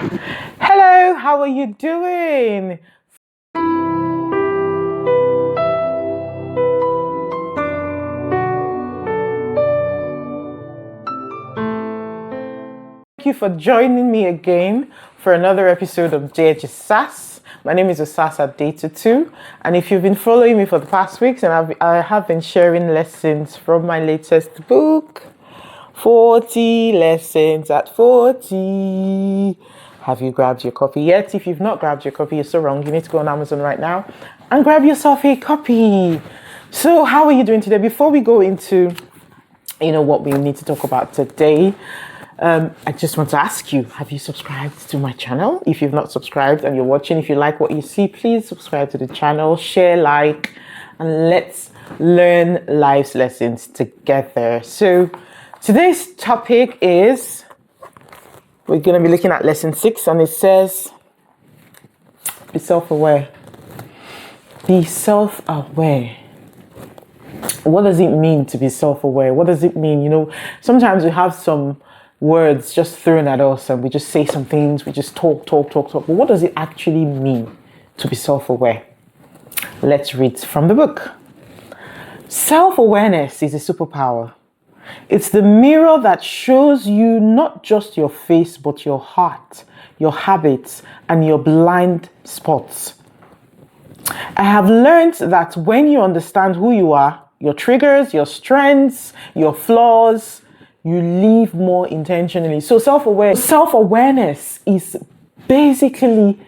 Hello, how are you doing? Thank you for joining me again for another episode of JH Sass. My name is Osasa Day22, and if you've been following me for the past weeks, and I have been sharing lessons from my latest book, 40 Lessons at 40. Have you grabbed your copy yet? If you've not grabbed your copy, you're so wrong. You need to go on Amazon right now and grab yourself a copy. So how are you doing today? Before we go into, what we need to talk about today, I just want to ask you, have you subscribed to my channel? If you've not subscribed and you're watching, if you like what you see, please subscribe to the channel, share, like, and let's learn life's lessons together. So today's topic is, we're going to be looking at lesson 6, and it says, be self-aware. Be self-aware. What does it mean to be self-aware? What does it mean? Sometimes we have some words just thrown at us and we just say some things, we just talk. But what does it actually mean to be self-aware? Let's read from the book. Self-awareness is a superpower. It's the mirror that shows you not just your face, but your heart, your habits, and your blind spots. I have learned that when you understand who you are, your triggers, your strengths, your flaws, you live more intentionally. So self-awareness is basically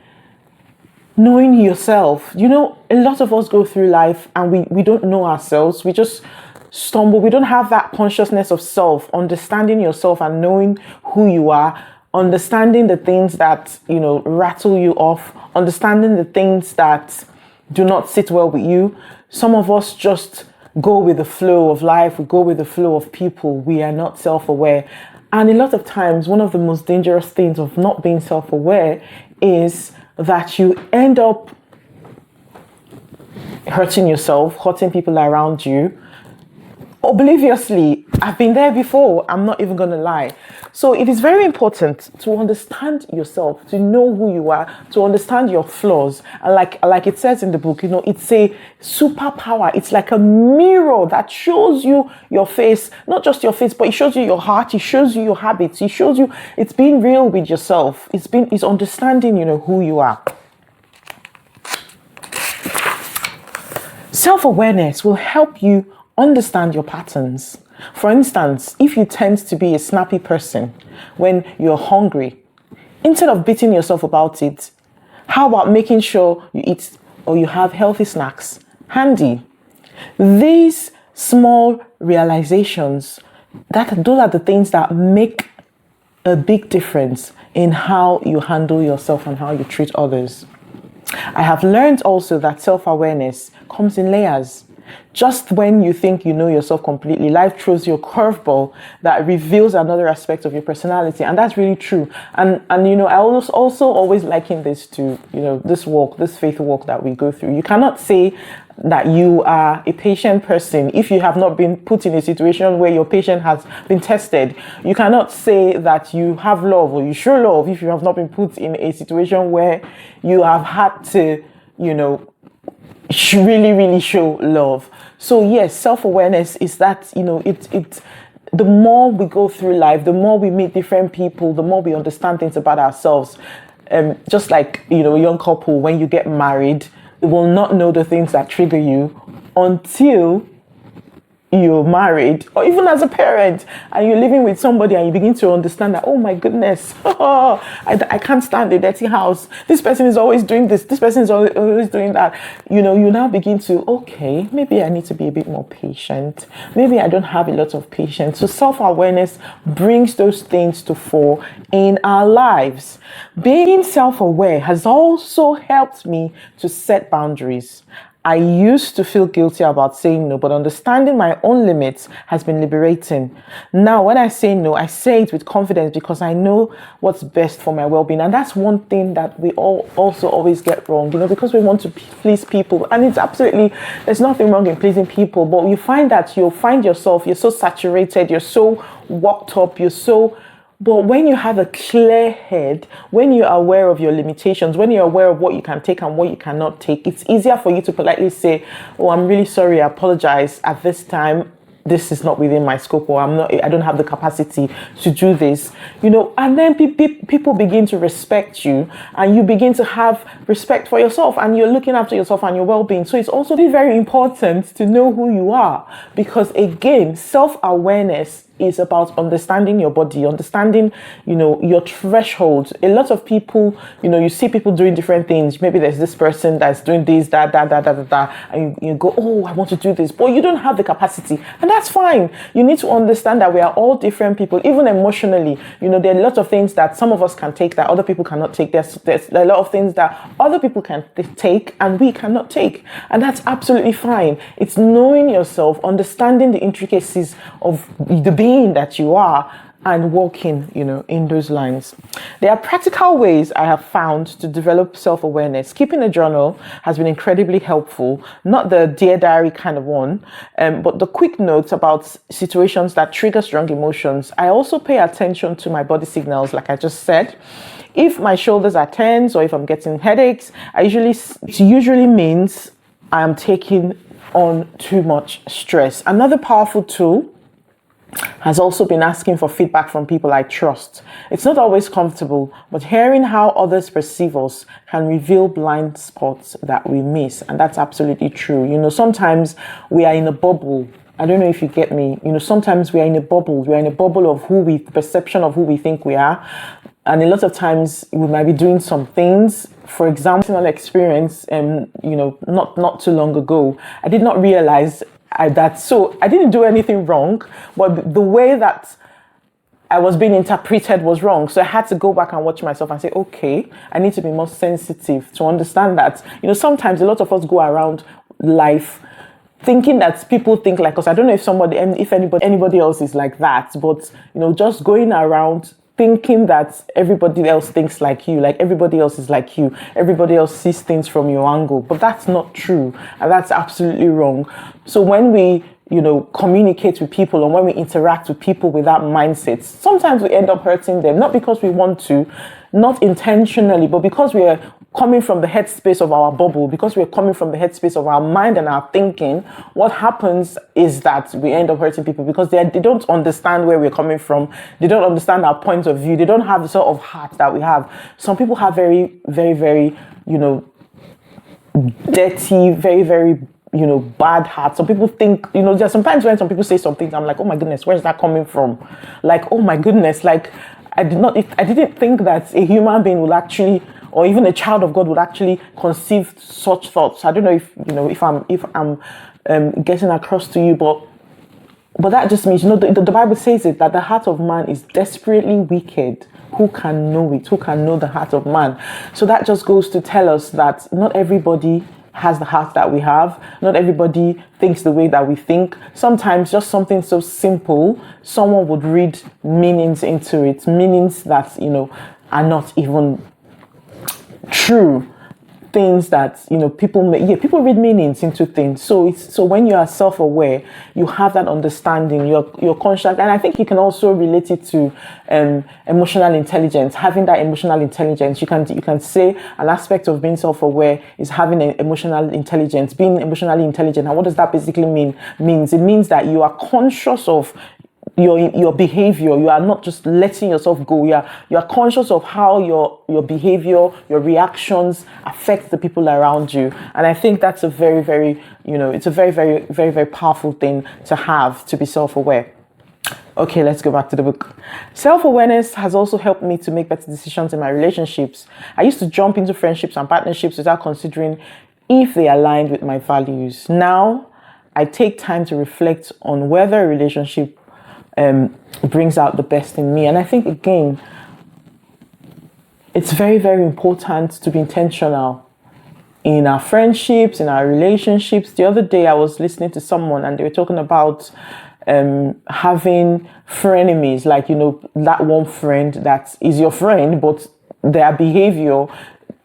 knowing yourself. A lot of us go through life and we don't know ourselves. We just stumble. We don't have that consciousness of self, understanding yourself and knowing who you are, understanding the things that, rattle you off, understanding the things that do not sit well with you. Some of us just go with the flow of life. We go with the flow of people. We are not self-aware. And a lot of times, one of the most dangerous things of not being self-aware is that you end up hurting yourself, hurting people around you, obliviously. I've been there before. I'm not even going to lie. So it is very important to understand yourself, to know who you are, to understand your flaws. And like it says in the book, it's a superpower. It's like a mirror that shows you your face, not just your face, but it shows you your heart. It shows you your habits. It shows you it's being real with yourself. It's understanding, who you are. Self-awareness will help you understand your patterns. For instance, if you tend to be a snappy person when you're hungry, instead of beating yourself about it, how about making sure you eat or you have healthy snacks handy? These small realizations, those are the things that make a big difference in how you handle yourself and how you treat others. I have learned also that self-awareness comes in layers. Just when you think you know yourself completely, life throws you a curveball that reveals another aspect of your personality. And that's really true. And I also always liken this to, this faith walk that we go through. You cannot say that you are a patient person if you have not been put in a situation where your patience has been tested. You cannot say that you have love or you show love if you have not been put in a situation where you have had to, really, really show love. So yes, self-awareness is that, the more we go through life, the more we meet different people, the more we understand things about ourselves. Just like, a young couple, when you get married, they will not know the things that trigger you until you're married, or even as a parent and you're living with somebody and you begin to understand that, oh my goodness, I can't stand the dirty house. This person is always doing this. This person is always doing that. You now begin to, okay, maybe I need to be a bit more patient. Maybe I don't have a lot of patience. So self-awareness brings those things to fore in our lives. Being self-aware has also helped me to set boundaries. I used to feel guilty about saying no, but understanding my own limits has been liberating. Now, when I say no, I say it with confidence because I know what's best for my well-being. And that's one thing that we all also always get wrong, because we want to please people. And there's nothing wrong in pleasing people, but you find that you'll find yourself, you're so saturated, you're so worked up, you're so But when you have a clear head, when you're aware of your limitations, when you're aware of what you can take and what you cannot take, it's easier for you to politely say, oh, I'm really sorry, I apologize. At this time, this is not within my scope, or I don't have the capacity to do this, and then people begin to respect you, and you begin to have respect for yourself, and you're looking after yourself and your well-being. So it's also very important to know who you are, because again, self-awareness is about understanding your body, understanding, your thresholds. A lot of people, you see people doing different things. Maybe there's this person that's doing this, that, and you go, oh, I want to do this, but you don't have the capacity. And that's fine. You need to understand that we are all different people, even emotionally. There are a lot of things that some of us can take that other people cannot take. There's a lot of things that other people can take and we cannot take. And that's absolutely fine. It's knowing yourself, understanding the intricacies of the being that you are, and walking, in those lines. There are practical ways I have found to develop self-awareness. Keeping a journal has been incredibly helpful, not the Dear Diary kind of one, but the quick notes about situations that trigger strong emotions. I also pay attention to my body signals, like I just said. If my shoulders are tense or if I'm getting headaches, it usually means I am taking on too much stress. Another powerful tool has also been asking for feedback from people I trust. It's not always comfortable, but hearing how others perceive us can reveal blind spots that we miss. And that's absolutely true. Sometimes we are in a bubble. I don't know if you get me. Sometimes we are in a bubble. We are in a bubble of the perception of who we think we are. And a lot of times we might be doing some things. For example, an experience, not too long ago, I did not realize so I didn't do anything wrong, but the way that I was being interpreted was wrong. So I had to go back and watch myself and say, okay, I need to be more sensitive to understand that, sometimes a lot of us go around life thinking that people think like us. I don't know if anybody else is like that, but, just going around thinking that everybody else thinks like you, like everybody else is like you, everybody else sees things from your angle, but that's not true, and that's absolutely wrong. So when we, communicate with people, or when we interact with people with that mindset, sometimes we end up hurting them, not because we want to, not intentionally, but because we are coming from the headspace of our bubble, because we're coming from the headspace of our mind and our thinking. What happens is that we end up hurting people because they don't understand where we're coming from. They don't understand our point of view. They don't have the sort of heart that we have. Some people have very, very, very, dirty, very, very, bad heart. Some people think, there's sometimes when some people say some things, I'm like, oh my goodness, where's that coming from? Like, oh my goodness, like I didn't think that a human being will actually, or even a child of God would actually conceive such thoughts. I don't know if I'm getting across to you, but that just means, the Bible says it, that the heart of man is desperately wicked. Who can know it? Who can know the heart of man? So that just goes to tell us that not everybody has the heart that we have. Not everybody thinks the way that we think. Sometimes just something so simple, someone would read meanings into it, meanings that, are not even true. Things that, people read meanings into things. So when you are self-aware, you have that understanding, you're conscious. And I think you can also relate it to emotional intelligence. Having that emotional intelligence, you can say an aspect of being self-aware is having an emotional intelligence, being emotionally intelligent. And what does that basically mean? It means that you are conscious of your behavior. You are not just letting yourself go. You are conscious of how your behavior, your reactions affect the people around you. And I think that's a very, very, it's a very, very, very, very powerful thing to have, to be self-aware. Okay, let's go back to the book. Self-awareness has also helped me to make better decisions in my relationships. I used to jump into friendships and partnerships without considering if they aligned with my values. Now, I take time to reflect on whether a relationship brings out the best in me. And I think, again, it's very, very important to be intentional in our friendships, in our relationships. The other day I was listening to someone and they were talking about having frenemies, like, that one friend that is your friend, but their behavior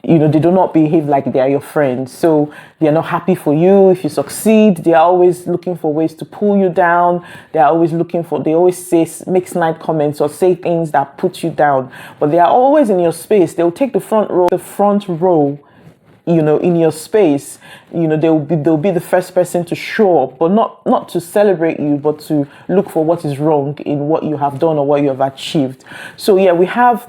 they do not behave like they are your friends. So they're not happy for you if you succeed. They are always looking for ways to pull you down. They always say, make snide comments or say things that put you down. But they are always in your space. They'll take the front row, in your space. They'll be the first person to show up, but not to celebrate you, but to look for what is wrong in what you have done or what you have achieved. So yeah, we have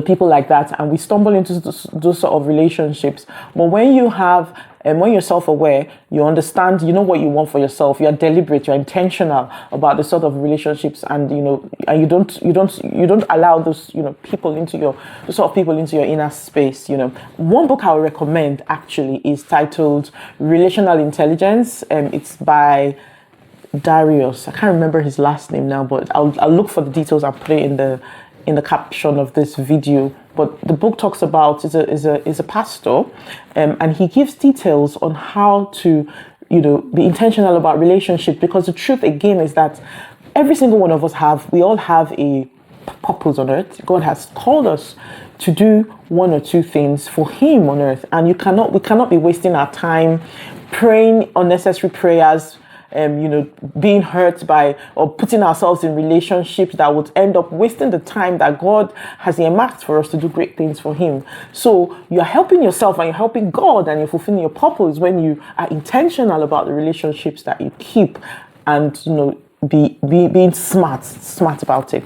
people like that, and we stumble into those sort of relationships. But when you're self-aware, you understand, what you want for yourself. You're deliberate, you're intentional about the sort of relationships, and and you don't allow those people into your inner space. One book I would recommend actually is titled Relational Intelligence. It's by Darius. I can't remember his last name now, but I'll look for the details. I'll put it in the caption of this video. But the book talks about is a pastor, and he gives details on how to be intentional about relationships, because the truth again is that every single one of us we all have a purpose on earth. God has called us to do one or two things for him on earth, and we cannot be wasting our time praying unnecessary prayers, being hurt by or putting ourselves in relationships that would end up wasting the time that God has earmarked for us to do great things for him. So you're helping yourself and you're helping God, and you're fulfilling your purpose when you are intentional about the relationships that you keep, and being smart about it.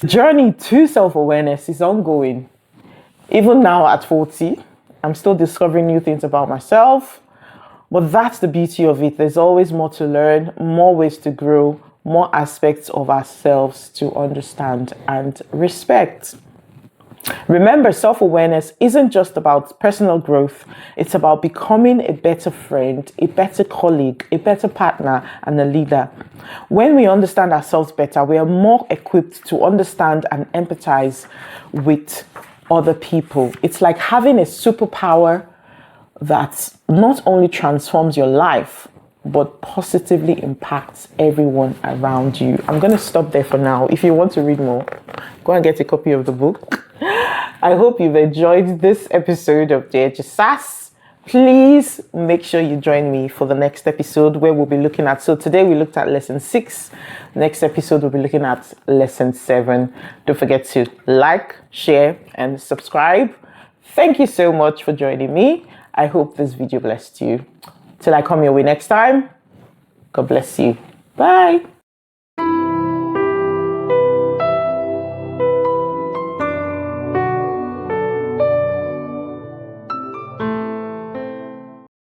The journey to self-awareness is ongoing. Even now at 40, I'm still discovering new things about myself. But that's the beauty of it. There's always more to learn, more ways to grow, more aspects of ourselves to understand and respect. Remember, self-awareness isn't just about personal growth. It's about becoming a better friend, a better colleague, a better partner, and a leader. When we understand ourselves better, we are more equipped to understand and empathize with other people. It's like having a superpower that not only transforms your life, but positively impacts everyone around you. I'm going to stop there for now. If you want to read more, go and get a copy of the book. I hope you've enjoyed this episode of JHSAS. Please make sure you join me for the next episode, where we'll be looking at, so today we looked at lesson 6. Next episode we'll be looking at lesson 7. Don't forget to like, share, and subscribe. Thank you so much for joining me. I hope this video blessed you. Till I come your way next time, God bless you. Bye.